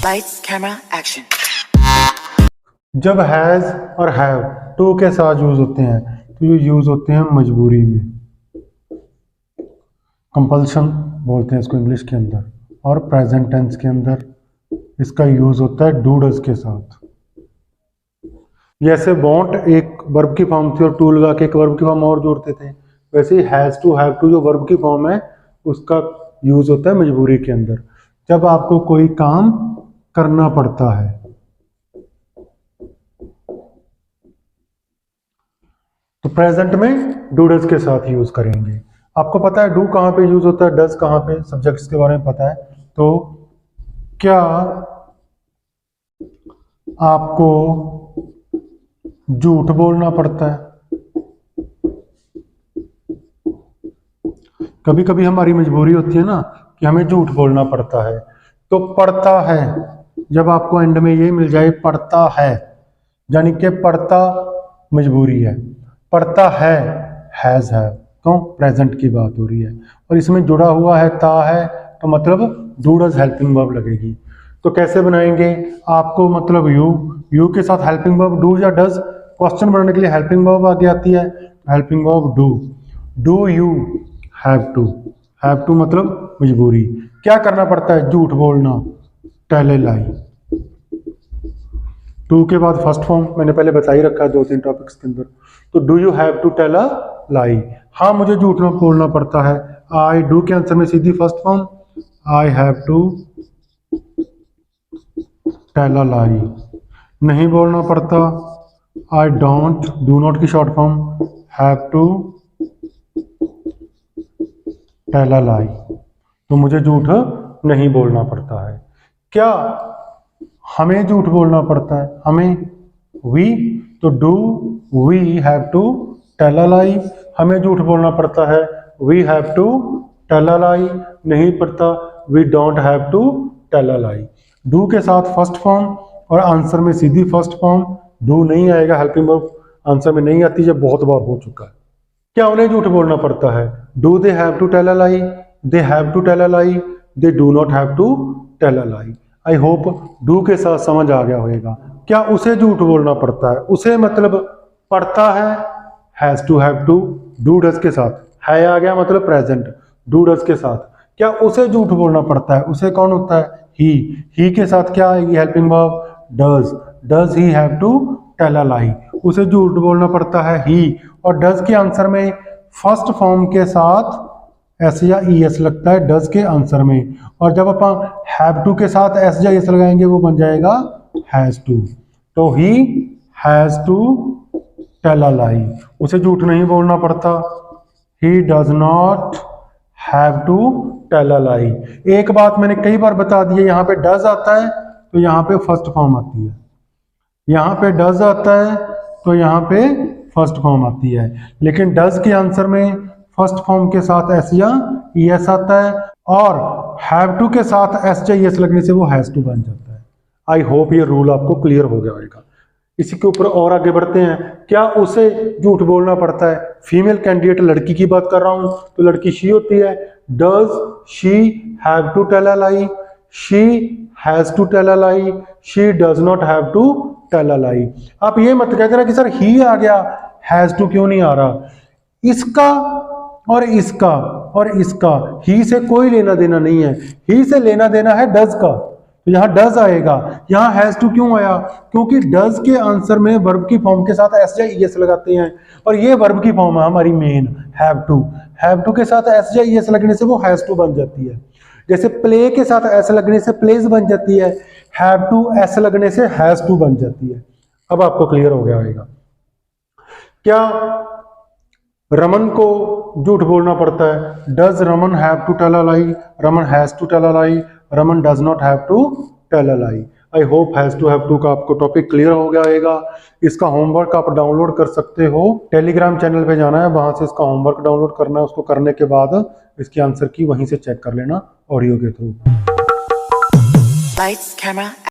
Lights, camera, action. जब has और have to के साथ यूज होते हैं तो ये यूज होते हैं मजबूरी में, कंपल्शन बोलते हैं इसको इंग्लिश के अंदर, और प्रेजेंट टेंस के अंदर इसका यूज होता है डू डज के साथ। जैसे वांट एक वर्ब की फॉर्म थी और टू लगा के एक वर्ब की फॉर्म और जोड़ते थे, वैसे ही हैज टू हैव टू जो वर्ब की फॉर्म है उसका यूज होता है मजबूरी के अंदर, जब आपको कोई काम करना पड़ता है। तो प्रेजेंट में डू डज के साथ यूज करेंगे। आपको पता है डू कहाँ पे यूज होता है, डज कहाँ पे, सब्जेक्ट्स के बारे में पता है। तो क्या आपको झूठ बोलना पड़ता है? कभी कभी हमारी मजबूरी होती है ना कि हमें झूठ बोलना पड़ता है। तो पड़ता है, जब आपको एंड में ये मिल जाए पड़ता है, यानी कि पड़ता मजबूरी है, पड़ता है हैज है, तो प्रेजेंट की बात हो रही है और इसमें जुड़ा हुआ है ता है, तो मतलब डू डज हेल्पिंग वर्ब लगेगी। तो कैसे बनाएंगे, आपको मतलब यू के साथ हेल्पिंग वर्ब डू या डज, क्वेश्चन बनाने के लिए हेल्पिंग वर्ब आगे आती है, helping verb do you have to मतलब मजबूरी, क्या करना पड़ता है, झूठ बोलना, टेल ए लाई। टू के बाद फर्स्ट फॉर्म मैंने पहले बता ही रखा है 2-3 टॉपिक्स के अंदर। तो do you have to tell a lie, हाँ मुझे झूठ बोलना पड़ता है। आई डू के आंसर में सीधी first form, I have to tell a lie. नहीं बोलना पड़ता, आई डोंट, डू नॉट की short form, have to tell a lie. तो मुझे झूठ नहीं बोलना पड़ता है। क्या हमें झूठ बोलना पड़ता है, हमें, वी, तो do we have to tell a lie, हमें झूठ बोलना पड़ता है, we have to tell a lie. नहीं पड़ता, we don't have to tell a lie. Do के साथ फर्स्ट फॉर्म और आंसर में सीधी फर्स्ट फॉर्म, डू नहीं आएगा, हेल्पिंग वर्ब आंसर में नहीं आती, जब बहुत बार हो चुका है। क्या उन्हें झूठ बोलना पड़ता है, do they have to tell a lie, they have to tell a lie, they do not have to tell a lie. I hope do के साथ समझ आ गया होगा। क्या उसे झूठ बोलना पड़ता है, उसे मतलब पड़ता है has to have to, do does के साथ, है आ गया मतलब प्रेजेंट, डू डज के साथ। क्या उसे झूठ बोलना पड़ता है, उसे कौन होता है, ही के साथ क्या आएगी helping verb, does he have to tell a lie, उसे झूठ बोलना पड़ता है ही, और डज के आंसर में फर्स्ट फॉर्म के साथ एस या ई एस लगता है डज के आंसर में, और जब अपन हैव टू के साथ एस या एस लगाएंगे वो बन जाएगा हैज टू। तो he has to tell a lie, उसे झूठ नहीं बोलना पड़ता, he does not have to tell a lie. एक बात मैंने कई बार बता दी है, यहाँ पे डज आता है तो यहाँ पे फर्स्ट फॉर्म आती है, यहाँ पे डज आता है तो यहाँ पे फर्स्ट फॉर्म आती है, लेकिन डज के आंसर में फर्स्ट फॉर्म के साथ एस या ई एस आता है, और हैव टू के साथ एस या ई एस लगने से वो हैज टू बन जाता है। आई होप ये रूल आपको क्लियर हो गया होगा। इसी के ऊपर और आगे बढ़ते हैं। क्या उसे झूठ बोलना पड़ता है, फीमेल कैंडिडेट लड़की की बात कर रहा हूं तो लड़की शी होती है, does she have to tell a lie, she has to tell a lie, she does not have to tell a lie. आप ये मत कहते ना कि सर ही आ गया, हैज टू क्यों नहीं आ रहा। इसका और इसका और इसका ही से कोई लेना देना नहीं है, ही से लेना देना है डज का, तो यहाँ डज आएगा। यहाँ हैज टू क्यों आया, क्योंकि डज के आंसर में वर्ब की फॉर्म के साथ एस या ई एस लगाते हैं, और ये वर्ब की फॉर्म है हमारी मेन हैव टू के साथ एस या ई एस लगने से वो हैज टू बन जाती है। जैसे प्ले के साथ एस लगने से प्लेज बन जाती है, हैव टू एस लगने से हैज टू बन जाती है। अब आपको क्लियर हो गया होगा। क्या रमन को झूठ बोलना पड़ता है, does Raman have to tell a lie, Raman has to tell a lie, Raman does not have to tell a lie. I hope has to have to का आपको टॉपिक क्लियर हो गया होगा। इसका होमवर्क आप डाउनलोड कर सकते हो, टेलीग्राम चैनल पे जाना है, वहां से इसका होमवर्क डाउनलोड करना है, उसको करने के बाद इसकी आंसर की वहीं से चेक कर लेना ऑडियो के थ्रू। Lights, camera,